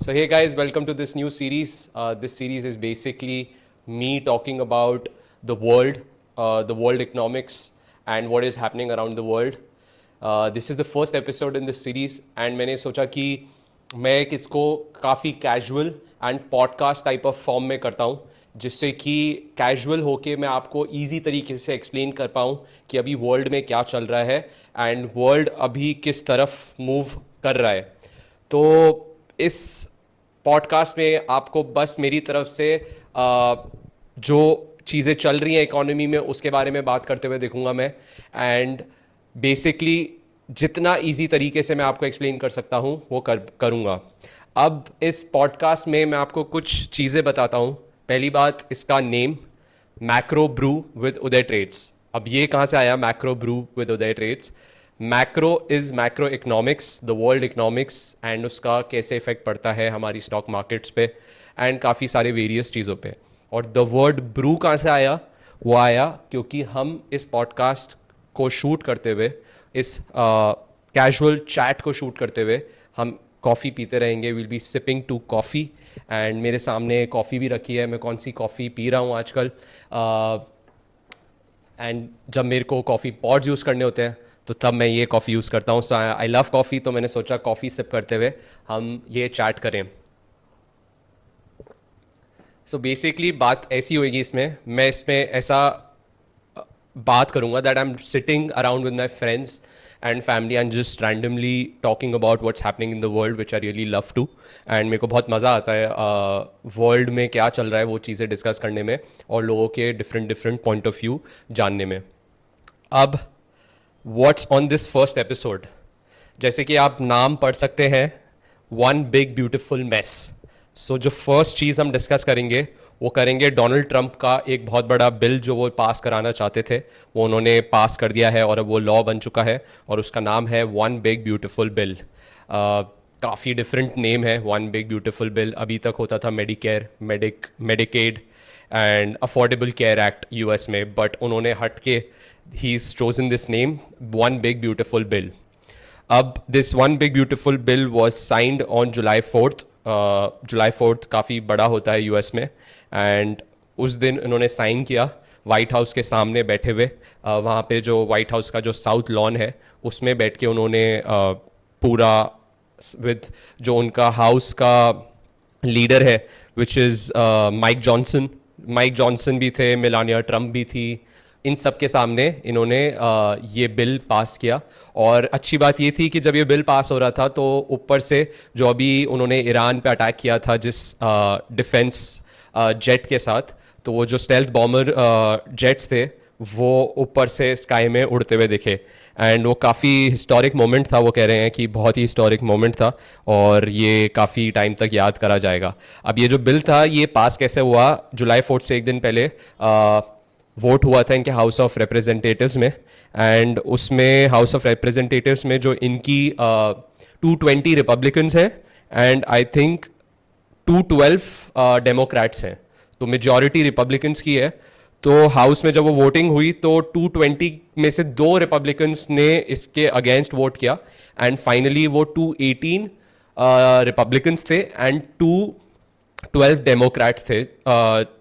So, hey guys, welcome to this new series. This series is basically me talking about the world economics, and what is happening around the world. This is the first episode in this series, and मैंने सोचा कि मैं इसको काफ़ी casual and podcast type of form में करता हूँ, जिससे कि कैजुअल होके मैं आपको इजी तरीके से एक्सप्लेन कर पाऊँ कि अभी वर्ल्ड में क्या चल रहा है एंड वर्ल्ड अभी किस तरफ मूव कर रहा है. तो इस पॉडकास्ट में आपको बस मेरी तरफ से जो चीज़ें चल रही हैं इकोनॉमी में उसके बारे में बात करते हुए देखूंगा मैं. एंड बेसिकली जितना इजी तरीके से मैं आपको एक्सप्लेन कर सकता हूँ वो करूँगा. अब इस पॉडकास्ट में मैं आपको कुछ चीज़ें बताता हूँ. पहली बात, इसका name macro brew with Uday trades. अब ये कहाँ से आया macro brew with Uday trades? Macro is macroeconomics, the world economics, and उसका कैसे इफेक्ट पड़ता है हमारी स्टॉक मार्केट्स पे एंड काफ़ी सारे वेरियस चीज़ों पे. और द वर्ड ब्रू कहाँ से आया? वो आया क्योंकि हम इस पॉडकास्ट को शूट करते हुए, इस कैजुअल चैट को शूट करते हुए हम कॉफ़ी पीते रहेंगे. Will be sipping to coffee, and मेरे सामने कॉफ़ी भी रखी है. मैं कौन सी कॉफ़ी पी रहा हूँ आजकल, एंड जब मेरे को कॉफ़ी पॉड्स यूज़ करने होते हैं तो तब मैं ये कॉफ़ी यूज़ करता हूँ. आई लव कॉफ़ी, तो मैंने सोचा कॉफ़ी सिप करते हुए हम ये चैट करें. सो बेसिकली बात ऐसी होएगी इसमें, मैं इसमें ऐसा बात करूँगा that I am sitting around with my friends and family and just randomly talking about what's happening in the world which I really love to. And मेरे को बहुत मज़ा आता है वर्ल्ड में क्या चल रहा है वो चीज़ें डिस्कस करने में और लोगों के डिफरेंट पॉइंट ऑफ व्यू जानने में. अब what's on this first episode, जैसे कि आप नाम पढ़ सकते हैं, वन बिग ब्यूटिफुल मेस. सो जो फर्स्ट चीज़ हम डिस्कस करेंगे वो करेंगे डोनाल्ड ट्रंप का एक बहुत बड़ा बिल जो वो पास कराना चाहते थे, वो उन्होंने पास कर दिया है और अब वो लॉ बन चुका है और उसका नाम है वन बिग ब्यूटिफुल बिल. काफ़ी डिफरेंट नेम है वन बिग ब्यूटिफुल बिल. अभी तक होता था Medicare, Medicaid and affordable care act US में, बट उन्होंने हट के he's chosen this name, one big beautiful bill. This one big beautiful bill was signed on July 4th. July 4th काफ़ी बड़ा होता है यूएस में, एंड उस दिन उन्होंने साइन किया वाइट हाउस के सामने बैठे हुए. वहाँ पे जो वाइट हाउस का जो साउथ लॉन है उसमें बैठ के उन्होंने पूरा विद जो उनका हाउस का लीडर है विच इज़ माइक जॉनसन भी थे, मेलानिया ट्रंप भी थी, इन सब के सामने इन्होंने ये बिल पास किया. और अच्छी बात ये थी कि जब ये बिल पास हो रहा था तो ऊपर से जो अभी उन्होंने ईरान पे अटैक किया था जिस डिफेंस जेट के साथ, तो वो जो स्टेल्थ बॉम्बर जेट्स थे वो ऊपर से स्काई में उड़ते हुए दिखे. एंड वो काफ़ी हिस्टोरिक मोमेंट था. वो कह रहे हैं कि बहुत ही हिस्टोरिक मोमेंट था और ये काफ़ी टाइम तक याद करा जाएगा. अब ये जो बिल था ये पास कैसे हुआ? जुलाई 4 से एक दिन पहले वोट हुआ था इनके हाउस ऑफ रिप्रेजेंटेटिव्स में, एंड उसमें हाउस ऑफ रिप्रेजेंटेटिव्स में जो इनकी 220 रिपब्लिकन्स हैं एंड आई थिंक 212 डेमोक्रेट्स हैं, तो मेजॉरिटी रिपब्लिकन्स की है. तो हाउस में जब वो वोटिंग हुई तो 220 में से 2 रिपब्लिकन्स ने इसके अगेंस्ट वोट किया, एंड फाइनली वो 218 रिपब्लिकन्स थे एंड 212 डेमोक्रेट्स थे.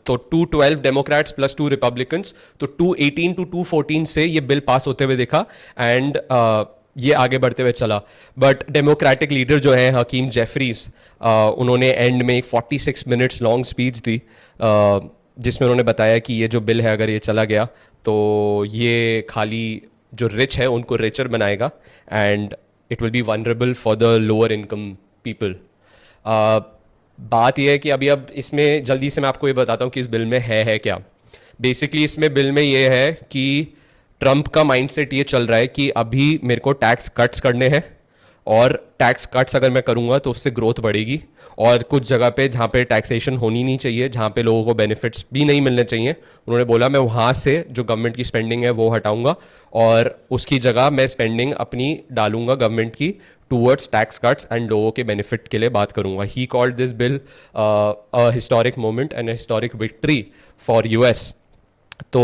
तो 212 डेमोक्रेट्स प्लस 2 रिपब्लिकन्स, तो 218 टू 214 से ये बिल पास होते हुए दिखा एंड ये आगे बढ़ते हुए चला. बट डेमोक्रेटिक लीडर जो है हकीम जेफरीज, उन्होंने एंड में एक 46 मिनट्स लॉन्ग स्पीच दी जिसमें उन्होंने बताया कि ये जो बिल है अगर ये चला गया तो ये खाली जो रिच है उनको रिचर बनाएगा and it will be vulnerable for the lower income people. बात यह है कि अभी अब इसमें जल्दी से मैं आपको ये बताता हूँ कि इस बिल में है क्या. बेसिकली इसमें बिल में ये है कि ट्रंप का माइंडसेट ये चल रहा है कि अभी मेरे को टैक्स कट्स करने हैं, और टैक्स कट्स अगर मैं करूँगा तो उससे ग्रोथ बढ़ेगी, और कुछ जगह पे जहाँ पे टैक्सेशन होनी नहीं चाहिए, जहाँ पे लोगों को बेनिफिट्स भी नहीं मिलने चाहिए, उन्होंने बोला मैं वहाँ से जो गवर्नमेंट की स्पेंडिंग है वो हटाऊंगा और उसकी जगह मैं स्पेंडिंग अपनी डालूंगा गवर्नमेंट की टूवर्ड्स टैक्स कट्स एंड लोगों के बेनिफिट के लिए बात करूंगा. He called this bill a historic moment and historic victory for US. तो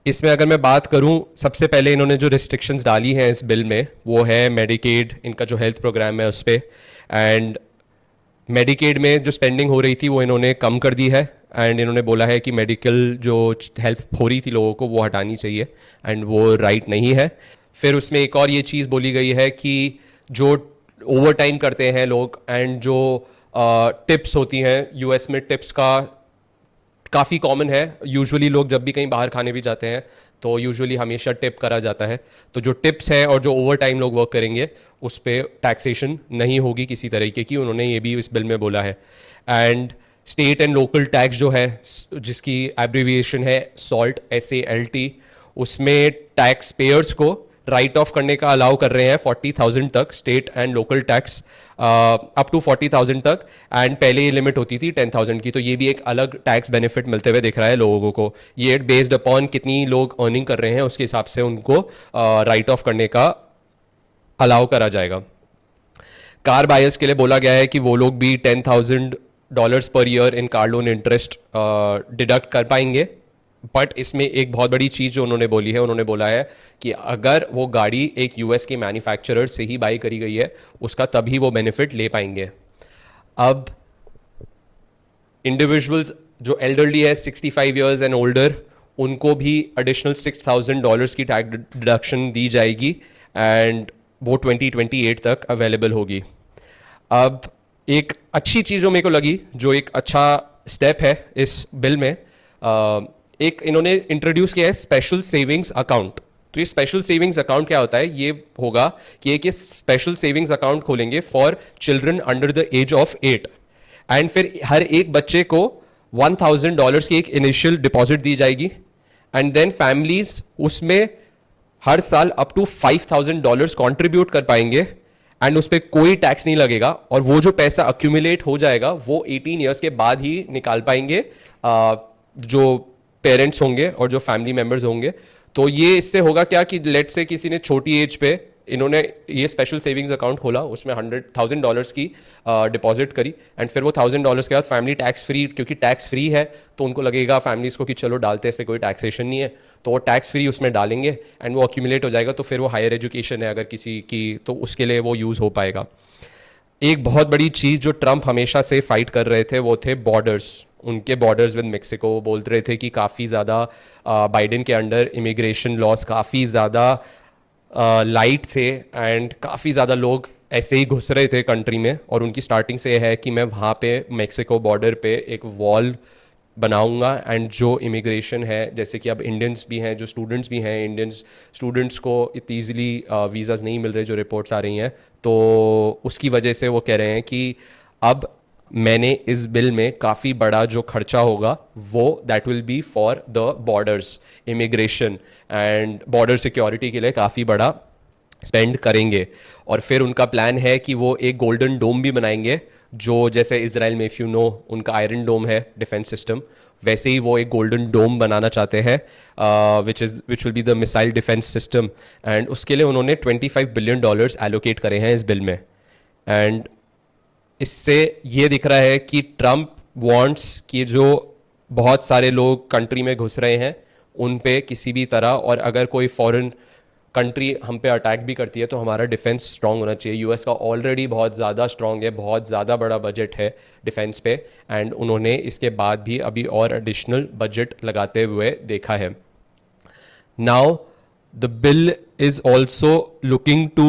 इसमें अगर मैं बात करूं, सबसे पहले इन्होंने जो रिस्ट्रिक्शंस डाली हैं इस बिल में वो है मेडिकेड, इनका जो हेल्थ प्रोग्राम है उस पर, एंड मेडिकेड में जो स्पेंडिंग हो रही थी वो इन्होंने कम कर दी है, एंड इन्होंने बोला है कि मेडिकल जो हेल्प हो रही थी लोगों को वो हटानी चाहिए, एंड वो राइट नहीं है। फिर उसमें एक और ये चीज़ बोली गई है कि जो ओवर टाइम करते हैं लोग एंड जो टिप्स होती हैं, यूएस में टिप्स का काफ़ी कॉमन है। यूजुअली लोग जब भी कहीं बाहर खाने भी जाते हैं तो यूजुअली हमेशा टिप करा जाता है। तो जो टिप्स है और जो ओवर टाइम लोग वर्क करेंगे उस पर टैक्सेशन नहीं होगी किसी तरीके की, उन्होंने ये भी इस बिल में बोला है। And state and local tax जो है, जिसकी एब्रीविएशन है सॉल्ट, SALT, उसमें टैक्स पेयर्स को राइट ऑफ करने का अलाउ कर रहे हैं 40,000 तक, state and local tax up to 40,000 तक, एंड पहले ये लिमिट होती थी 10,000 की। तो ये भी एक अलग टैक्स बेनिफिट मिलते हुए दिख रहा है लोगों को। ये बेस्ड अपॉन कितनी लोग अर्निंग कर रहे हैं उसके हिसाब से उनको राइट ऑफ करने का अलाउ करा जाएगा। कार बायर्स के लिए बोला गया है कि वो लोग भी $10,000 per year in car loan interest deduct कर पाएंगे। बट इसमें एक बहुत बड़ी चीज़ जो उन्होंने बोली है, उन्होंने बोला है कि अगर वो गाड़ी एक यूएस के मैन्युफैक्चरर से ही बाई करी गई है उसका तभी वो बेनिफिट ले पाएंगे। अब इंडिविजुअल्स जो एल्डरली है 65 ईयर्स एंड ओल्डर, उनको भी एडिशनल $6,000 की टैक्स डिडक्शन दी जाएगी, एंड वो 2028 तक अवेलेबल होगी। अब एक अच्छी चीज़ जो मेरे को लगी, जो एक अच्छा स्टेप है इस बिल में, एक इन्होंने इंट्रोड्यूस किया है स्पेशल सेविंग्स अकाउंट। तो ये स्पेशल सेविंग्स अकाउंट क्या होता है? ये होगा कि एक स्पेशल सेविंग्स अकाउंट खोलेंगे for children under the age of 8, and फिर हर एक बच्चे को $1,000 की एक इनिशियल डिपॉजिट दी जाएगी, एंड देन फैमिलीज उसमें हर साल अप टू $5,000 कॉन्ट्रीब्यूट कर पाएंगे, एंड उस पर कोई टैक्स नहीं लगेगा। और वो जो पैसा अक्यूमुलेट हो जाएगा वो 18 ईयर्स के बाद ही निकाल पाएंगे जो पेरेंट्स होंगे और जो फैमिली मेंबर्स होंगे। तो ये इससे होगा क्या कि लेट से किसी ने छोटी एज पे इन्होंने ये स्पेशल सेविंग्स अकाउंट खोला, उसमें $100,000 की डिपॉजिट करी, एंड फिर वो $1,000 के बाद फैमिली टैक्स फ्री, क्योंकि टैक्स फ्री है तो उनको लगेगा फैमिलीज़ को कि चलो डालते हैं, इस पर कोई टैक्सेशन नहीं है, तो वो टैक्स फ्री उसमें डालेंगे एंड वो अक्यूमुलेट हो जाएगा। तो फिर वो हायर एजुकेशन है अगर किसी की, तो उसके लिए वो यूज़ हो पाएगा। एक बहुत बड़ी चीज़ जो ट्रंप हमेशा से फाइट कर रहे थे वो थे बॉर्डर्स, उनके बॉर्डर्स विद मेक्सिको। वो बोल रहे थे कि काफ़ी ज़्यादा बाइडेन के अंडर इमिग्रेशन लॉस काफ़ी ज़्यादा लाइट थे, एंड काफ़ी ज़्यादा लोग ऐसे ही घुस रहे थे कंट्री में। और उनकी स्टार्टिंग से है कि मैं वहाँ पे मेक्सिको बॉर्डर पे एक वॉल बनाऊंगा, एंड जो इमिग्रेशन है, जैसे कि अब इंडियंस भी हैं, जो स्टूडेंट्स भी हैं, इंडियंस स्टूडेंट्स को इतनी ईजिली वीज़ाज़ नहीं मिल रहे जो रिपोर्ट्स आ रही हैं, तो उसकी वजह से वो कह रहे हैं कि अब मैंने इस बिल में काफ़ी बड़ा जो खर्चा होगा वो that will be for the borders, immigration and border security के लिए काफ़ी बड़ा स्पेंड करेंगे। और फिर उनका प्लान है कि वो एक गोल्डन डोम भी बनाएंगे, जो जैसे इजराइल में इफ़ यू नो उनका आयरन डोम है डिफेंस सिस्टम, वैसे ही वो एक गोल्डन डोम बनाना चाहते हैं, which will be the missile defence system. And उसके लिए उन्होंने $25 बिलियन एलोकेट करे हैं इस बिल में। एंड इससे ये दिख रहा है कि ट्रंप वांट्स कि जो बहुत सारे लोग कंट्री में घुस रहे हैं उन पे किसी भी तरह, और अगर कोई फॉरेन कंट्री हम पे अटैक भी करती है तो हमारा डिफेंस स्ट्रांग होना चाहिए। यूएस का ऑलरेडी बहुत ज़्यादा स्ट्रांग है, बहुत ज़्यादा बड़ा बजट है डिफेंस पे, एंड उन्होंने इसके बाद भी अभी और एडिशनल बजट लगाते हुए देखा है। Now the bill is also looking to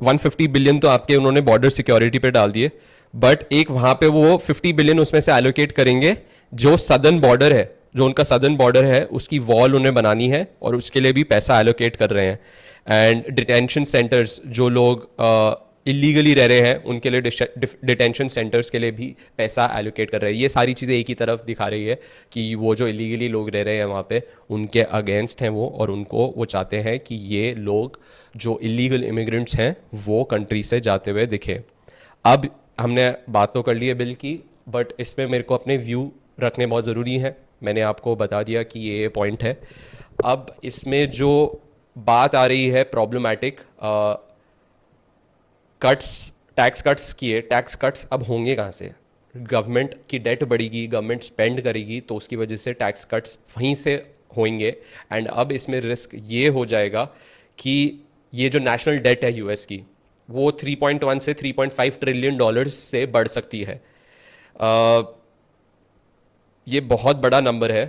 150 billion तो आपके उन्होंने बॉर्डर सिक्योरिटी पे डाल दिए, बट एक वहाँ पे वो 50 बिलियन उसमें से एलोकेट करेंगे जो सदर्न बॉर्डर है, जो उनका सदर्न बॉर्डर है उसकी वॉल उन्हें बनानी है, और उसके लिए भी पैसा एलोकेट कर रहे हैं। एंड डिटेंशन सेंटर्स, जो लोग इलीगली रह रहे हैं उनके लिए डिटेंशन सेंटर्स के लिए भी पैसा एलोकेट कर रहे हैं। ये सारी चीज़ें एक ही तरफ दिखा रही है कि वो जो इलीगली लोग रह रहे हैं वहाँ पे उनके अगेंस्ट हैं वो, और उनको वो चाहते हैं कि ये लोग जो इलीगल इमिग्रेंट्स हैं वो कंट्री से जाते हुए दिखे। अब हमने बात तो कर ली है बिल की, बट इसमें मेरे को अपने व्यू रखने बहुत ज़रूरी है। मैंने आपको बता दिया कि ये पॉइंट है। अब इसमें जो बात आ रही है प्रॉब्लमैटिक कट्स, टैक्स कट्स की है। टैक्स कट्स अब होंगे कहाँ से? गवर्नमेंट की डेट बढ़ेगी, गवर्नमेंट स्पेंड करेगी, तो उसकी वजह से टैक्स कट्स वहीं से होंगे। एंड अब इसमें रिस्क ये हो जाएगा कि ये जो नेशनल डेट है यूएस की, वो 3.1 से $3.5 ट्रिलियन से बढ़ सकती है। ये बहुत बड़ा नंबर है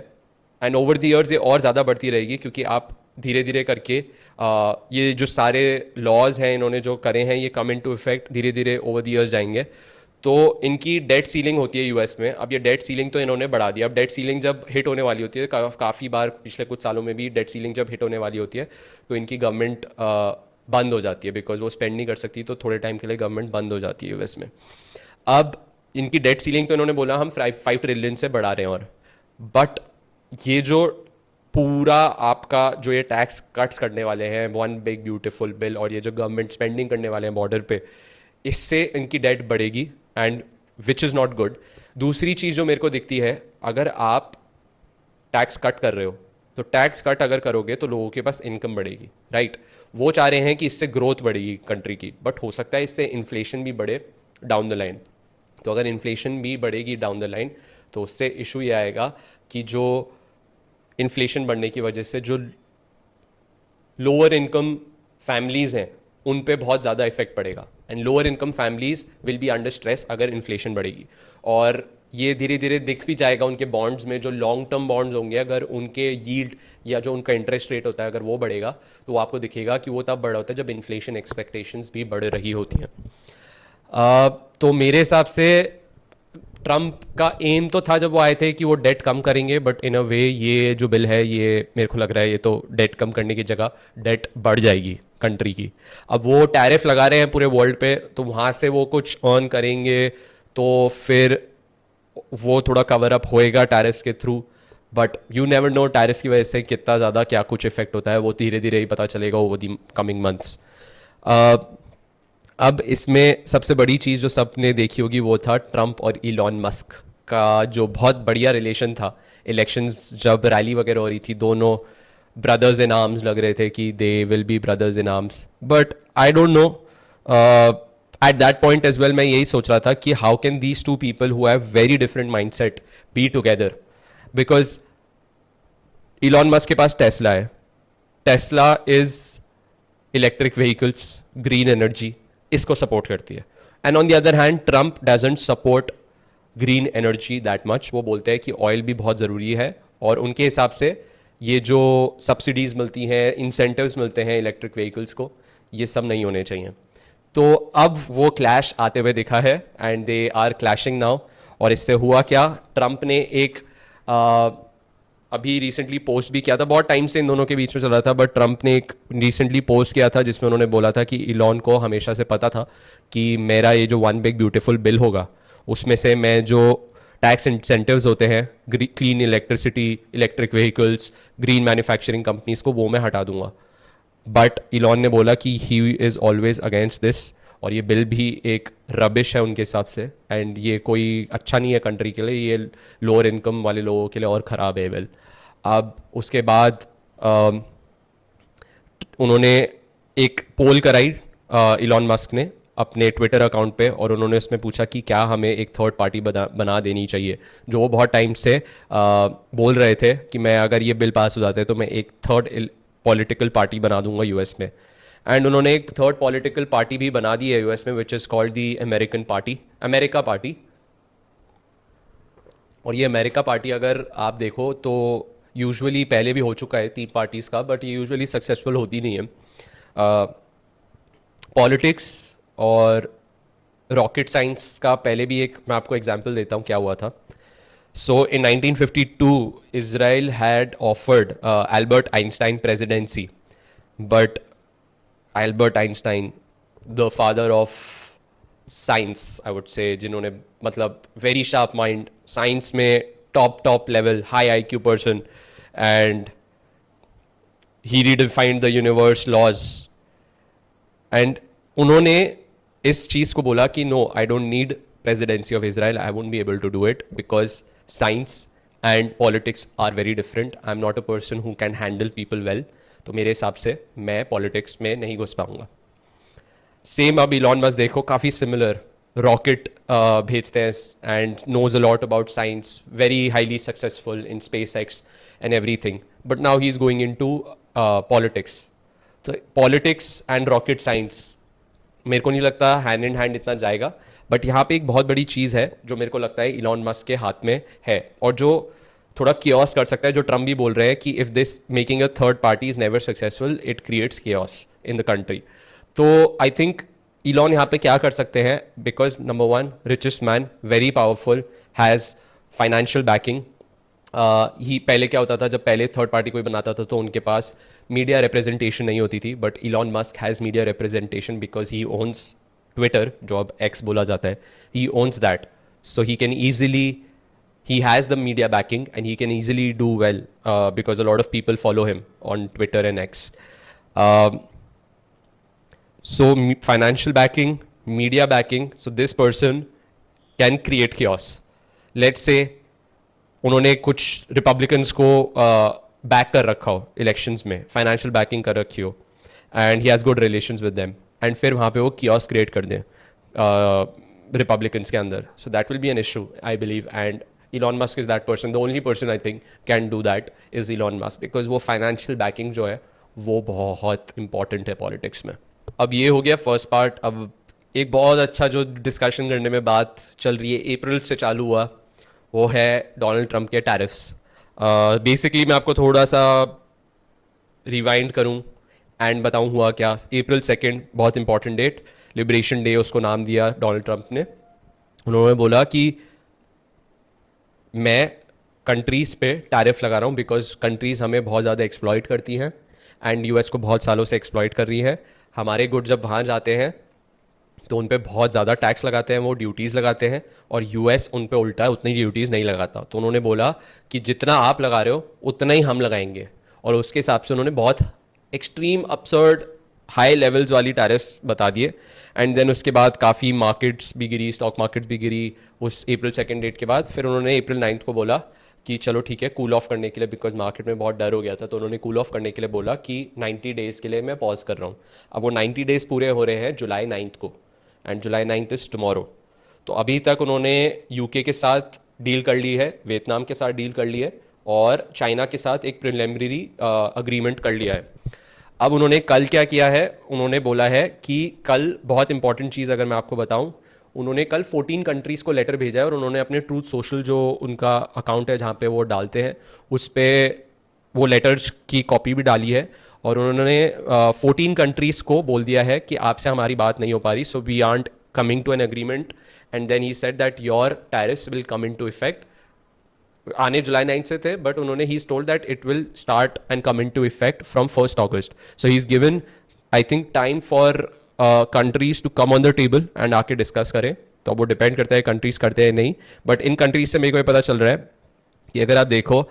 एंड ओवर द ईयर्स ये और ज़्यादा बढ़ती रहेगी क्योंकि आप धीरे धीरे करके ये जो सारे लॉज हैं इन्होंने जो करे हैं ये कम इनटू इफेक्ट धीरे धीरे ओवर द ईयर्स जाएंगे। तो इनकी डेट सीलिंग होती है यूएस में। अब ये डेट सीलिंग तो इन्होंने बढ़ा दिया। अब डेट सीलिंग जब हिट होने वाली होती है, काफ़ी बार पिछले कुछ सालों में भी डेट सीलिंग जब हिट होने वाली होती है तो इनकी गवर्नमेंट बंद हो जाती है, बिकॉज वो स्पेंड नहीं कर सकती, तो थोड़े टाइम के लिए गवर्नमेंट बंद हो जाती है यूएस में। अब इनकी डेट सीलिंग तो इन्होंने बोला हम 5 ट्रिलियन से बढ़ा रहे हैं, और बट ये जो पूरा आपका जो ये टैक्स कट्स करने वाले हैं, वन बिग ब्यूटीफुल बिल, और ये जो गवर्नमेंट स्पेंडिंग करने वाले हैं बॉर्डर पे, इससे इनकी डेट बढ़ेगी and which is not good. दूसरी चीज़ जो मेरे को दिखती है, अगर आप टैक्स कट कर रहे हो तो टैक्स कट अगर करोगे तो लोगों के पास इनकम बढ़ेगी, राइट। वो चाह रहे हैं कि इससे ग्रोथ बढ़ेगी कंट्री की, बट हो सकता है इससे इन्फ्लेशन भी बढ़े डाउन द लाइन। तो अगर इन्फ्लेशन भी बढ़ेगी डाउन द लाइन तो उससे इशू ये आएगा कि जो इन्फ्लेशन बढ़ने की वजह से जो लोअर इनकम फैमिलीज़ हैं उन पे बहुत ज़्यादा इफेक्ट पड़ेगा and lower income families will be under stress अगर इन्फ्लेशन बढ़ेगी। और ये धीरे धीरे दिख भी जाएगा उनके बॉन्ड्स में, जो लॉन्ग टर्म बॉन्ड्स होंगे, अगर उनके यील्ड या जो उनका इंटरेस्ट रेट होता है अगर वो बढ़ेगा तो आपको दिखेगा कि वो तब बढ़ा होता है जब इन्फ्लेशन एक्सपेक्टेशंस भी बढ़ रही होती हैं। तो मेरे हिसाब से ट्रम्प का एम तो था जब वो आए थे कि वो डेट कम करेंगे, बट इन अ वे ये जो बिल है ये मेरे को लग रहा है ये तो डेट कम करने की जगह डेट बढ़ जाएगी कंट्री की। अब वो टैरिफ लगा रहे हैं पूरे वर्ल्ड पे, तो वहाँ से वो कुछ अर्न करेंगे तो फिर वो थोड़ा कवर अप होएगा टैरिफ्स के through, but you never know tariffs की वजह से कितना ज़्यादा क्या कुछ इफेक्ट होता है, वो धीरे धीरे ही पता चलेगा ओवर दी कमिंग मंथ्स। अब इसमें सबसे बड़ी चीज़ जो सबने देखी होगी वो था ट्रम्प और इलॉन मस्क का जो बहुत बढ़िया रिलेशन था। इलेक्शंस जब रैली वगैरह हो रही थी, दोनों ब्रदर्स इन आर्म्स लग रहे थे कि they will be brothers in arms, but I don't know at that point as well मैं यही सोच रहा था कि how can these two people who have very different mindset be together, because Elon Musk के पास टेस्ला है, Tesla is electric vehicles, green energy, इसको सपोर्ट करती है। And on the other hand Trump doesn't support green energy that much. वो बोलते हैं कि ऑयल भी बहुत ज़रूरी है, और उनके हिसाब से ये जो सब्सिडीज़ मिलती हैं, इंसेंटिव्स मिलते हैं इलेक्ट्रिक व्हीकल्स को, ये सब नहीं होने चाहिए। तो अब वो क्लैश आते हुए दिखा है and they are clashing now. और इससे हुआ क्या, ट्रम्प ने एक अभी रिसेंटली पोस्ट भी किया था, बहुत टाइम से इन दोनों के बीच में चल रहा था, बट ट्रम्प ने एक रिसेंटली पोस्ट किया था जिसमें उन्होंने बोला था कि इलॉन को हमेशा से पता था कि मेरा ये जो वन बिग ब्यूटीफुल बिल होगा उसमें से मैं जो टैक्स इंसेंटिव्स होते हैं, clean electricity, electric vehicles, green manufacturing companies को, वो मैं हटा दूंगा। बट इलॉन ने बोला कि he is always against this, और ये बिल भी एक रबिश है उनके हिसाब से, एंड ये कोई अच्छा नहीं है कंट्री के लिए, ये लोअर इनकम वाले लोगों के लिए और ख़राब है बिल। अब उसके बाद उन्होंने एक पोल कराई इलॉन मस्क ने अपने ट्विटर अकाउंट पे, और उन्होंने उसमें पूछा कि क्या हमें एक थर्ड पार्टी बना देनी चाहिए, जो वो बहुत टाइम से बोल रहे थे कि मैं अगर ये बिल पास हो जाते हैं तो मैं एक थर्ड पॉलिटिकल पार्टी बना दूंगा यूएस में। एंड उन्होंने एक थर्ड पॉलिटिकल पार्टी भी बना दी है यूएस में, which is called the American party, America party. और ये अमेरिका पार्टी अगर आप देखो तो यूजुअली पहले भी हो चुका है 3 पार्टीज़ का, बट ये यूजुअली सक्सेसफुल होती नहीं है। पॉलिटिक्स और रॉकेट साइंस का पहले भी एक मैं आपको एग्जांपल देता हूँ क्या हुआ था। सो इन 1952 Israel had offered Albert Einstein presidency, but Albert Einstein, the father of science, I would say, जिन्होंने मतलब वेरी शार्प माइंड, साइंस में top level high IQ person, and he redefined the universe laws, and उन्होंने इस चीज़ को बोला कि no, I don't need presidency of Israel, I won't be able to do it because science and politics are very different, I am not a person who can handle people well, तो मेरे हिसाब से मैं politics में नहीं घुस पाऊंगा। Same अब इलॉन मस्क देखो, काफ़ी सिमिलर, रॉकेट भेजते हैं and knows a lot about science, very highly successful in SpaceX and everything, but now he is going into politics. तो पॉलिटिक्स एंड रॉकेट साइंस मेरे को नहीं लगता हैंड इन हैंड इतना जाएगा, but यहाँ पे एक बहुत बड़ी चीज़ है जो मेरे को लगता है इलॉन मस्क के हाथ में है, और जो थोड़ा कियोस कर सकता है, जो ट्रम्प भी बोल रहे हैं कि if this making a third party is never successful, it creates chaos in the country. तो आई थिंक इलॉन यहाँ पे क्या कर सकते हैं, because number one, richest man, very powerful, has financial backing. He पहले क्या होता था, जब पहले थर्ड पार्टी कोई बनाता था तो उनके पास मीडिया रिप्रेजेंटेशन नहीं होती थी, but Elon Musk has media representation because he owns Twitter, जो अब एक्स बोला जाता है, he owns that, so he can easily, he has the media backing and he can easily do well because a lot of people follow him on Twitter and X. Um, so financial backing, media backing, so this person can create chaos. Let's say उन्होंने कुछ Republicans को back कर रखा हो elections में, financial backing कर रखी हो, and he has good relations with them, and फिर वहाँ पे वो कियोस क्रिएट कर दें रिपब्लिकन्स के अंदर, so that will be an issue I believe. And Elon Musk is that person, the only person I think can do that is Elon Musk, because वो financial backing जो है वो बहुत important है पॉलिटिक्स में। अब ये हो गया फर्स्ट पार्ट। अब एक बहुत अच्छा जो डिस्कशन करने में बात चल रही है, अप्रैल से चालू हुआ, वो है डोनाल्ड ट्रंप के टैरिफ्स। बेसिकली मैं आपको थोड़ा सा रिवाइंड करूं एंड बताऊं हुआ क्या। अप्रैल 2 बहुत इंपॉर्टेंट डेट, लिबरेशन डे उसको नाम दिया डोनाल्ड ट्रंप ने। उन्होंने बोला कि मैं कंट्रीज़ पे टैरिफ लगा रहा हूँ बिकॉज कंट्रीज़ हमें बहुत ज़्यादा एक्सप्लॉइट करती हैं, एंड यूएस को बहुत सालों से एक्सप्लॉइट कर रही है। हमारे गुड जब वहाँ जाते हैं तो उन पे बहुत ज़्यादा टैक्स लगाते हैं, वो ड्यूटीज़ लगाते हैं, और यूएस उन पे उल्टा उतनी ड्यूटीज़ नहीं लगाता। तो उन्होंने बोला कि जितना आप लगा रहे हो उतना ही हम लगाएंगे, और उसके हिसाब से उन्होंने बहुत एक्सट्रीम अपसर्ड हाई लेवल्स वाली टैरिफ्स बता दिए। एंड देन उसके बाद काफ़ी मार्केट्स भी गिरी, स्टॉक मार्केट्स भी गिरी उस अप्रैल 2 डेट के बाद। फिर उन्होंने अप्रैल 9 को बोला कि चलो ठीक है, कूल ऑफ करने के लिए, बिकॉज मार्केट में बहुत डर हो गया था, तो उन्होंने कूल ऑफ करने के लिए बोला कि 90 डेज़ के लिए मैं पॉज कर रहा हूँ। अब वो 90 डेज़ पूरे हो रहे हैं जुलाई 9 को, एंड जुलाई 9 इज़ टुमारो। तो अभी तक उन्होंने यूके के साथ डील कर ली है, वियतनाम के साथ डील कर ली है, और चाइना के साथ एक प्रिलिमिनरी अग्रीमेंट कर लिया है। अब उन्होंने कल क्या किया है, उन्होंने बोला है कि कल बहुत इंपॉर्टेंट चीज़ अगर मैं आपको बताऊं, उन्होंने कल 14 कंट्रीज़ को लेटर भेजा है, और उन्होंने अपने ट्रूथ सोशल जो उनका अकाउंट है जहाँ पे वो डालते हैं उस पर वो लेटर्स की कॉपी भी डाली है, और उन्होंने 14 कंट्रीज़ को बोल दिया है कि आपसे हमारी बात नहीं हो पा रही, so we are coming to an agreement, and then he said that your tariffs will come into effect. आने जुलाई 9 से थे, बट उन्होंने he told that it will start and come into effect from 1 अगस्त। So he is given I think time for countries to come on the table and आके discuss करें। तो अब वो डिपेंड करता है कंट्रीज करते हैं नहीं, बट इन कंट्रीज से मेरे को ये पता चल रहा है कि अगर आप देखो,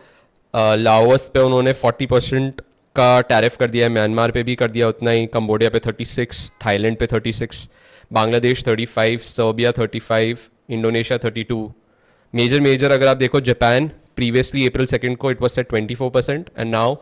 लाओस पे उन्होंने 40% का टैरिफ कर दिया है, म्यांमार पे भी कर दिया उतना ही, कंबोडिया पे 36, थाईलैंड पे 36, बांग्लादेश 35, सर्बिया 35, इंडोनेशिया 32। मेजर अगर आप देखो, जापान प्रीवियसली अप्रैल 2 को it was set 24%, and now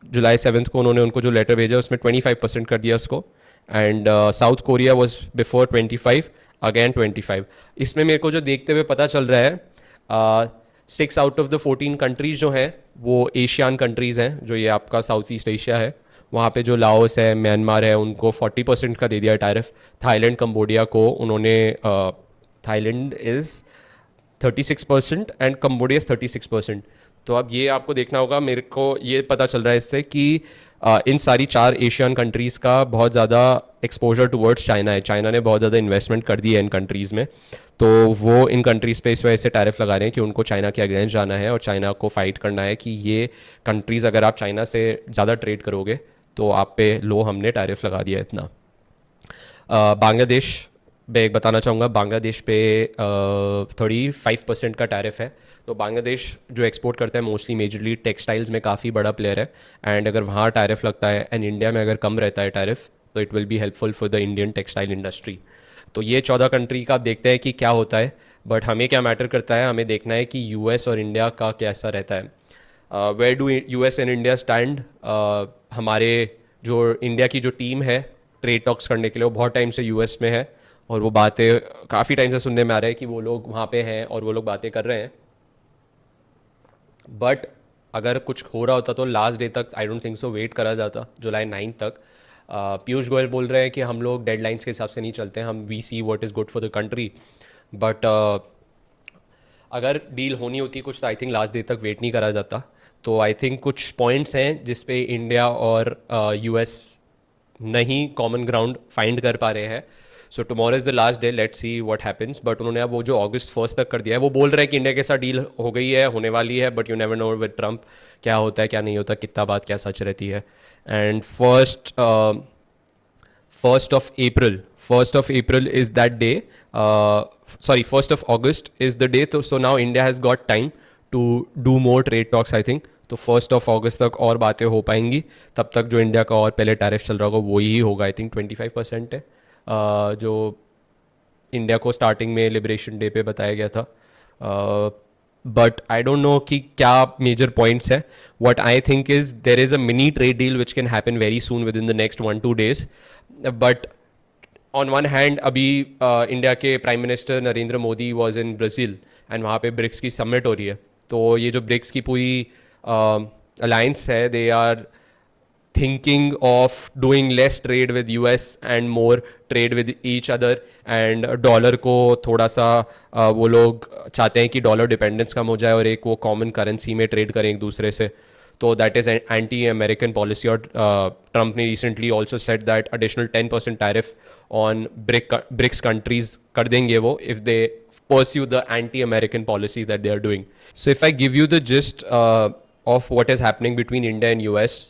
July 7 को उन्होंने उनको जो लेटर भेजा उसमें 25% कर दिया उसको। And south Korea was before 25, again 25। इसमें मेरे को जो देखते हुए पता चल रहा है, 6 आउट ऑफ द 14 कंट्रीज जो हैं वो एशियन कंट्रीज़ हैं, जो ये आपका साउथ ईस्ट एशिया है। वहाँ पे जो लाओस है, म्यांमार है, उनको 40% का दे दिया टैरिफ। थाईलैंड, कंबोडिया को उन्होंने, थाईलैंड इज़ 36% एंड कंबोडिया 36%। तो अब ये आपको देखना होगा, मेरे को ये पता चल रहा है इससे कि इन सारी 4 एशियन कंट्रीज़ का बहुत ज़्यादा एक्सपोजर टुवर्ड्स चाइना है। चाइना ने बहुत ज़्यादा इन्वेस्टमेंट कर दी है इन कंट्रीज़ में, तो वो इन कंट्रीज़ पे इस वजह से टैरिफ लगा रहे हैं कि उनको चाइना के अगेंस्ट जाना है और चाइना को फाइट करना है कि ये कंट्रीज़, अगर आप चाइना से ज़्यादा ट्रेड करोगे तो आप पे लो हमने टैरिफ लगा दिया इतना। बांग्लादेश मैं एक बताना चाहूँगा, बांग्लादेश पे 35% का टैरिफ है। तो बांग्लादेश जो एक्सपोर्ट करता है मोस्टली मेजरली टेक्सटाइल्स में काफ़ी बड़ा प्लेयर है, एंड अगर वहाँ टैरिफ लगता है एंड इंडिया में अगर कम रहता है टैरिफ, तो it will be helpful for the Indian textile industry. तो ये 14 कंट्री का आप देखते हैं कि क्या होता है, बट हमें क्या मैटर करता है, हमें देखना है कि यूएस और इंडिया का कैसा रहता है। Where do US and India stand. हमारे जो इंडिया की जो टीम है ट्रेड टॉक्स करने के लिए, वो बहुत टाइम से यूएस में है, और वो बातें काफ़ी टाइम से सुनने में आ रहा है कि वो लोग वहाँ पे हैं और वो लोग बातें कर रहे हैं। बट अगर कुछ हो रहा होता तो लास्ट डे तक I don't think so wait करा जाता, जुलाई 9 तक। पीयूष गोयल बोल रहे हैं कि हम लोग डेडलाइंस के हिसाब से नहीं चलते हैं, हम we see what is good for the country. But अगर डील होनी होती कुछ तो आई थिंक लास्ट डे तक वेट नहीं करा जाता. तो आई थिंक कुछ पॉइंट्स हैं जिस पे इंडिया और यूएस नहीं कॉमन ग्राउंड फाइंड कर पा रहे हैं. So tomorrow is the last day, let's see what happens. But उन्होंने अब वो जो अगस्त फर्स्ट तक कर दिया है, वो बोल रहे हैं कि इंडिया के साथ डील हो गई है, होने वाली है. But you never know with Trump क्या होता है क्या नहीं होता, कितना बात क्या सच रहती है. And first of April is that day. Sorry, 1st of August is the day. So now India has got time to do more trade talks, I think. तो 1st of August तक और बातें हो पाएंगी. तब तक जो इंडिया का और पहले टैरिफ चल रहा होगा वही होगा. आई थिंक 25% है जो इंडिया को स्टार्टिंग में लिबरेशन डे पे बताया गया था. बट आई डोंट नो कि क्या मेजर पॉइंट्स है. What I think is there is a mini trade deal which can happen very soon with in the next 1-2 days. But on one hand अभी India के prime minister Narendra Modi was in Brazil and वहाँ पे BRICS की summit हो रही है. तो ये जो ब्रिक्स की पूरी अलायंस है, they are thinking of doing less trade with US and more trade with each other. and dollar को थोड़ा सा वो लोग चाहते हैं कि डॉलर डिपेंडेंस कम हो जाए और एक वो कॉमन करेंसी में ट्रेड करें एक दूसरे से. तो that is anti American policy. और ट्रम्प ने recently also said that additional 10% tariff on BRICS countries कर देंगे वो if they pursue the anti-American policy that they are doing. So if I give you the gist of what is happening between India and US,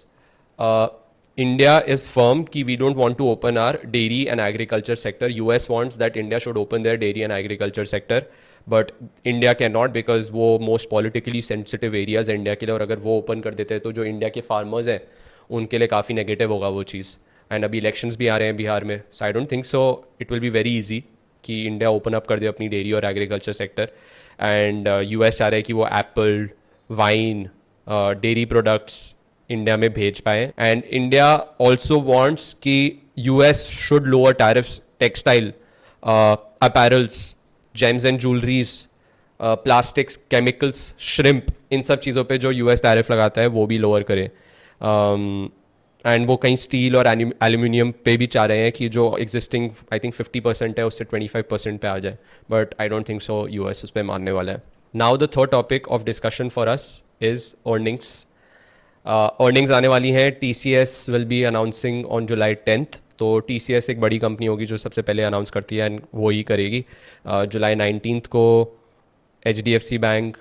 India is firm कि we don't want to open our dairy and agriculture sector. US wants that India should open their dairy and agriculture sector, but India cannot because वो most politically sensitive areas है India के लिए. और अगर वो open कर देते हैं तो जो India के farmers हैं उनके लिए काफ़ी negative होगा वो चीज़. एंड अभी इलेक्शंस भी आ रहे हैं बिहार में. So I don't think so it will be very easy कि इंडिया ओपन अप कर दे अपनी डेयरी और एग्रीकल्चर सेक्टर. एंड यूएस चाह रहे हैं कि वो apple, wine, dairy products India में भेज पाए. एंड इंडिया ऑल्सो वांट्स कि US should lower tariffs textile, apparels, gems and jewelleries, plastics, chemicals, shrimp, इन सब चीज़ों पे जो यूएस टैरिफ लगाता है वो भी लोअर करे. एंड वो कहीं स्टील और एल्यूमिनियम पे भी चाह रहे हैं कि जो एग्जिस्टिंग आई थिंक 50% है उससे 25% पे आ जाए. But I don't think so US उस पर मानने वाला है. Now the third topic of discussion for us is earnings. Earnings आने वाली हैं. TCS will be announcing on July 10th. तो TCS एक बड़ी कंपनी होगी जो सबसे पहले अनाउंस करती है एंड वो ही करेगी. July 19th को HDFC bank,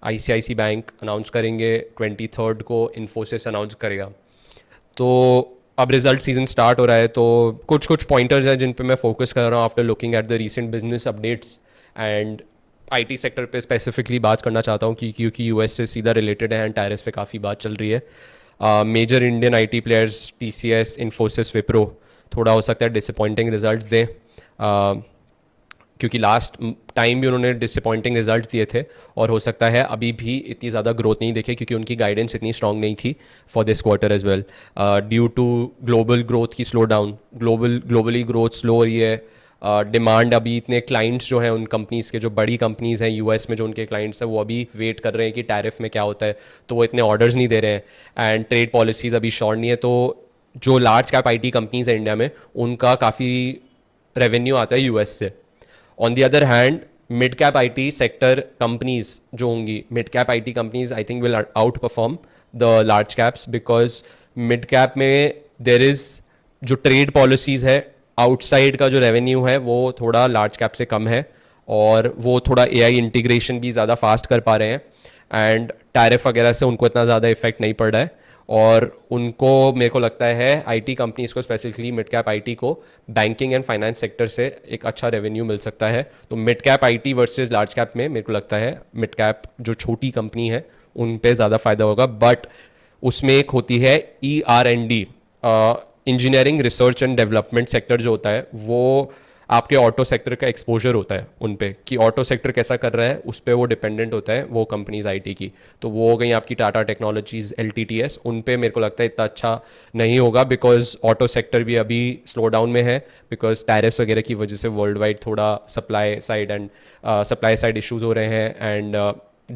ICICI bank announce करेंगे. 23rd को इन्फोसिस अनाउंस करेगा. तो अब रिजल्ट सीजन स्टार्ट हो रहा है तो कुछ कुछ पॉइंटर्स हैं जिन पे मैं फोकस कर रहा हूँ after looking at the recent business updates. And IT sector पे स्पेसिफिकली बात करना चाहता हूँ कि क्योंकि US से सीधा रिलेटेड है एंड टैरिफ पे काफ़ी बात चल रही है. Major Indian IT players TCS, Infosys, Wipro थोड़ा हो सकता है डिसअपॉइंटिंग रिजल्ट्स दें. क्योंकि लास्ट टाइम भी उन्होंने डिसअपॉइंटिंग रिजल्ट्स दिए थे और हो सकता है अभी भी इतनी ज़्यादा ग्रोथ नहीं देखे क्योंकि उनकी गाइडेंस इतनी स्ट्रांग नहीं थी for this quarter as well due to global growth की slow down. Globally growth slow हो रही है. डिमांड अभी इतने क्लाइंट्स जो हैं उन कंपनीज़ के, जो बड़ी कंपनीज़ हैं US में जो उनके क्लाइंट्स हैं वो अभी वेट कर रहे हैं कि टैरिफ में क्या होता है, तो वो इतने ऑर्डर्स नहीं दे रहे हैं. एंड ट्रेड पॉलिसीज़ अभी श्योर नहीं है. तो जो लार्ज कैप IT कंपनीज़ हैं इंडिया में उनका काफ़ी रेवेन्यू आता है US से. On the other hand mid cap IT sector companies जो होंगी, mid cap IT companies I think will out perform the large caps because mid cap में देर इज़ जो ट्रेड पॉलिसीज़ है, आउटसाइड का जो रेवेन्यू है वो थोड़ा लार्ज कैप से कम है और वो थोड़ा AI इंटीग्रेशन भी ज़्यादा फास्ट कर पा रहे हैं. एंड टैरिफ वगैरह से उनको इतना ज़्यादा इफेक्ट नहीं पड़ रहा है और उनको मेरे को लगता है IT कंपनीज को स्पेसिफिकली मिड कैप IT को बैंकिंग एंड फाइनेंस सेक्टर से एक अच्छा रेवेन्यू मिल सकता है. तो mid cap IT versus large cap में मेरे को लगता है मिड कैप जो छोटी कंपनी है उन पे ज़्यादा फायदा होगा. बट उसमें एक होती है ER&D, engineering research and development sector जो होता है वो आपके ऑटो सेक्टर का एक्सपोजर होता है उन पे कि ऑटो सेक्टर कैसा कर रहा है उस पर वो डिपेंडेंट होता है वो कंपनीज IT की. तो वो हो गई आपकी टाटा टेक्नोलॉजीज, LTTS. उन पे मेरे को लगता है इतना अच्छा नहीं होगा बिकॉज ऑटो सेक्टर भी अभी स्लो डाउन में है बिकॉज टैरिफ्स वगैरह की वजह से वर्ल्ड वाइड थोड़ा सप्लाई साइड इशूज़ हो रहे हैं एंड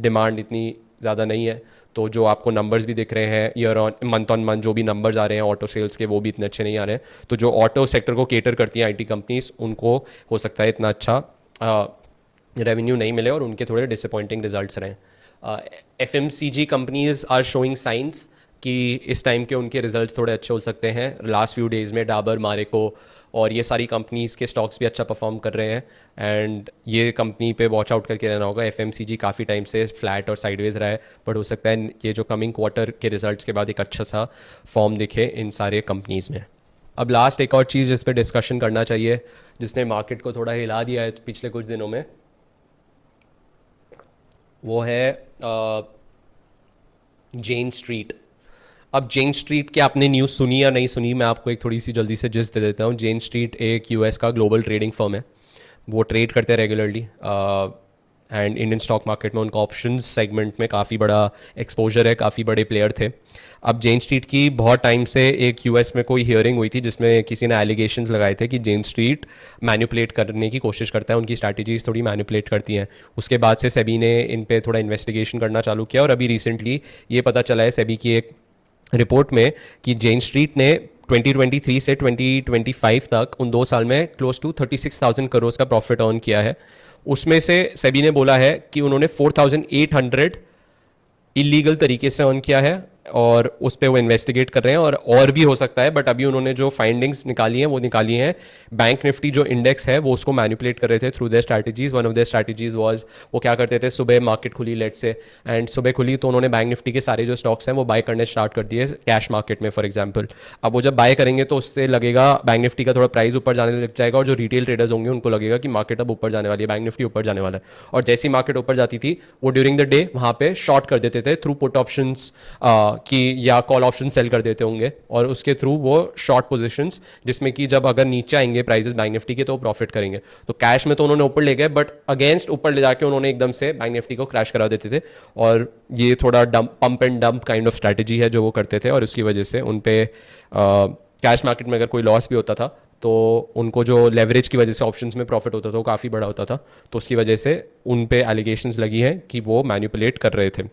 डिमांड इतनी ज़्यादा नहीं है. तो जो आपको नंबर्स भी दिख रहे हैं ईयर ऑन मंथ जो भी नंबर्स आ रहे हैं ऑटो सेल्स के वो भी इतने अच्छे नहीं आ रहे हैं. तो जो ऑटो सेक्टर को केटर करती हैं IT कंपनीज उनको हो सकता है इतना अच्छा रेवेन्यू नहीं मिले और उनके थोड़े डिसअपॉइंटिंग रिजल्ट्स रहे। F M C G companies are showing signs कि इस टाइम के उनके रिजल्ट्स थोड़े अच्छे हो सकते हैं। लास्ट फ्यू डेज़ में डाबर, मारेको और ये सारी कंपनीज़ के स्टॉक्स भी अच्छा परफॉर्म कर रहे हैं, एंड ये कंपनी पे वॉच आउट करके रहना होगा। एफ एम सी जी काफ़ी टाइम से फ्लैट और साइडवेज रहा है, बट हो सकता है ये जो कमिंग क्वार्टर के रिजल्ट्स के बाद एक अच्छा सा फॉर्म दिखे इन सारे कंपनीज़ में। अब लास्ट एक और चीज़ जिस पर डिस्कशन करना चाहिए, जिसने मार्केट को थोड़ा हिला दिया है पिछले कुछ दिनों में, वो है जेन स्ट्रीट। अब जेन स्ट्रीट की आपने न्यूज़ सुनी या नहीं सुनी, मैं आपको एक थोड़ी सी जल्दी से जिस्ट दे देता हूँ। जेन स्ट्रीट एक यूएस का ग्लोबल ट्रेडिंग फर्म है। वो ट्रेड करते हैं regularly, and Indian stock market में उनका ऑप्शंस सेगमेंट में काफ़ी बड़ा एक्सपोजर है, काफ़ी बड़े प्लेयर थे। अब जेन स्ट्रीट की बहुत टाइम से एक यूएस में कोई हियरिंग हुई थी जिसमें किसी ने एलिगेशंस लगाए थे कि जेन स्ट्रीट मैनिपुलेट करने की कोशिश करता है, उनकी स्ट्रैटेजीज थोड़ी मैनिपुलेट करती हैं। उसके बाद से सेबी ने इन पे थोड़ा इन्वेस्टिगेशन करना चालू किया, और अभी रिसेंटली ये पता चला है सेबी की एक रिपोर्ट में कि जेन स्ट्रीट ने 2023 से 2025 तक उन 2 साल में क्लोज टू 36,000 करोड़ का प्रॉफिट अर्न किया है। उसमें से सेबी ने बोला है कि उन्होंने 4,800 इलीगल तरीके से अर्न किया है, और उस पर वो इन्वेस्टिगेट कर रहे हैं, और भी हो सकता है, बट अभी उन्होंने जो फाइंडिंग्स निकाली हैं वो निकाली हैं बैंक निफ्टी जो इंडेक्स है वो उसको मैनिपुलेट कर रहे थे through their strategies. One of their strategies was, वो क्या करते थे, सुबह मार्केट खुली लेट से, एंड सुबह खुली तो उन्होंने बैंक निफ्टी के सारे जो स्टॉक्स हैं वो बाय करने स्टार्ट कर दिए कैश मार्केट में फॉर एग्जाम्पल। अब वो जब बाय करेंगे तो उससे लगेगा बैंक निफ्टी का थोड़ा प्राइस ऊपर जाने लग जाएगा, और जो रिटेल ट्रेडर्स होंगे उनको लगेगा कि मार्केट अब ऊपर जाने वाली है, बैंक निफ्टी ऊपर जाने वाला है, और जैसी मार्केट ऊपर जाती थी वो ड्यूरिंग द डे वहाँ पे शॉर्ट कर देते थे थ्रू पुट ऑप्शंस की, या कॉल ऑप्शन सेल कर देते होंगे, और उसके थ्रू वो शॉर्ट पोजीशंस, जिसमें कि जब अगर नीचे आएंगे प्राइसेस बैंक निफ्टी के तो वो प्रॉफिट करेंगे। तो कैश में तो उन्होंने ऊपर ले गए, बट अगेंस्ट ऊपर ले जाके उन्होंने एकदम से बैंक निफ्टी को क्रैश करा देते थे, और ये थोड़ा pump and dump kind of strategy है जो वो करते थे, और उसकी वजह से उन पे कैश मार्केट में अगर कोई लॉस भी होता था तो उनको जो लेवरेज की वजह से ऑप्शंस में प्रॉफिट होता था वो काफ़ी बड़ा होता था, तो उसकी वजह से उन पे एलिगेशंस लगी हैं कि वो मैनिपुलेट कर रहे थे।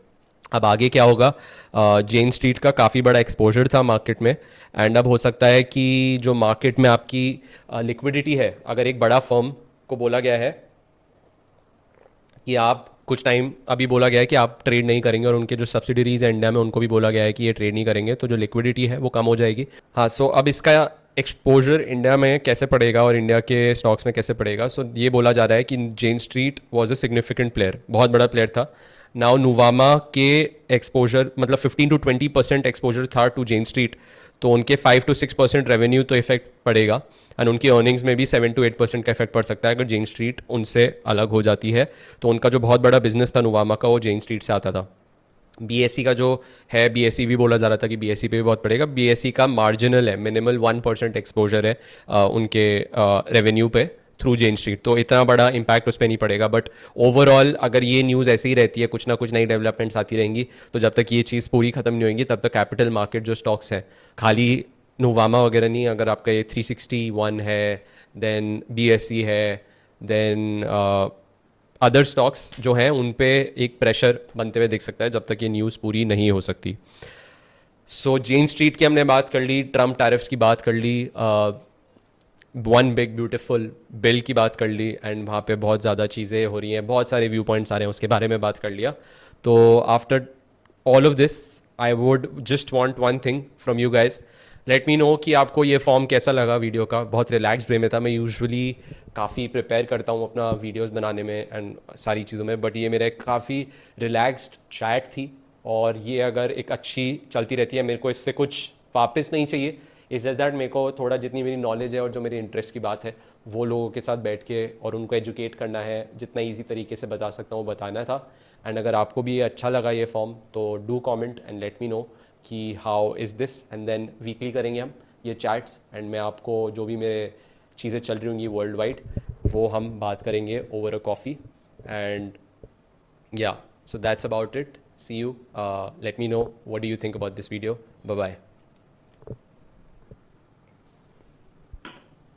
अब आगे क्या होगा, जेन स्ट्रीट का काफ़ी बड़ा एक्सपोजर था मार्केट में, एंड अब हो सकता है कि जो मार्केट में आपकी लिक्विडिटी है, अगर एक बड़ा फर्म को बोला गया है कि आप कुछ टाइम, अभी बोला गया है कि आप ट्रेड नहीं करेंगे, और उनके जो सब्सिडरीज है इंडिया में उनको भी बोला गया है कि ये ट्रेड नहीं करेंगे, तो जो लिक्विडिटी है वो कम हो जाएगी। हाँ, सो अब इसका एक्सपोजर इंडिया में कैसे पड़ेगा और इंडिया के स्टॉक्स में कैसे पड़ेगा। सो ये बोला जा रहा है कि Jane Street was a significant player, बहुत बड़ा प्लेयर था। नाउ नुवामा के एक्सपोजर मतलब 15 to 20% एक्सपोजर था टू जेन स्ट्रीट, तो उनके 5 to 6% रेवेन्यू तो इफेक्ट पड़ेगा, एंड उनकी अर्निंग्स में भी 7 to 8% का इफेक्ट पड़ सकता है अगर जेन स्ट्रीट उनसे अलग हो जाती है। तो उनका जो बहुत बड़ा बिजनेस था नुवामा का, वो जेन स्ट्रीट से आता था। बीएससी का जो है, बीएससी भी बोला जा रहा था कि बीएससी पे भी बहुत पड़ेगा। बीएससी का मार्जिनल है, मिनिमल 1% एक्सपोजर है उनके रेवेन्यू पे थ्रू जेन स्ट्रीट, तो इतना बड़ा इम्पैक्ट उस पर नहीं पड़ेगा। बट ओवरऑल अगर ये न्यूज़ ऐसी ही रहती है, कुछ ना कुछ नई डेवलपमेंट्स आती रहेंगी, तो जब तक ये चीज़ पूरी ख़त्म नहीं होगी तब तक कैपिटल मार्केट जो स्टॉक्स है, खाली नोवामा वगैरह नहीं, अगर आपका ये 361 है, देन बीएससी है, देन अदर स्टॉक्स जो हैं उन पे एक प्रेशर बनते हुए दिख सकता है जब तक ये न्यूज़ पूरी नहीं हो सकती। सो जेन स्ट्रीट की हमने बात कर ली, ट्रम्प टैरिफ्स की बात कर ली, वन बिग ब्यूटीफुल बिल की बात कर ली, एंड वहाँ पे बहुत ज़्यादा चीज़ें हो रही हैं, बहुत सारे व्यू पॉइंट्स आ रहे हैं, उसके बारे में बात कर लिया। तो after all of this I would just want one thing from you guys, late me know कि आपको ये फॉर्म कैसा लगा वीडियो का। बहुत रिलैक्स वे में था, मैं यूजुअली काफ़ी प्रिपेयर करता हूँ अपना वीडियोस बनाने में एंड सारी चीज़ों में, बट ये मेरा काफ़ी रिलैक्स्ड चैट थी, और ये अगर एक अच्छी चलती रहती है, मेरे को इससे कुछ वापस नहीं चाहिए। इट्स जस्ट दैट मेरे को थोड़ा जितनी मेरी नॉलेज है और जो मेरी इंटरेस्ट की बात है वो लोगों के साथ बैठ के और उनको एजुकेट करना है, जितना ईजी तरीके से बता सकता हूँ बताना था। एंड अगर आपको भी अच्छा लगा ये फॉर्म तो do comment and let me know कि how is this, and then weekly करेंगे हम ये चैट्स, एंड मैं आपको जो भी मेरे चीज़ें चल रही होंगी वर्ल्ड वाइड वो हम बात करेंगे over a coffee. And yeah, so that's about it. See you. Let me know what do you think about this video. Bye bye.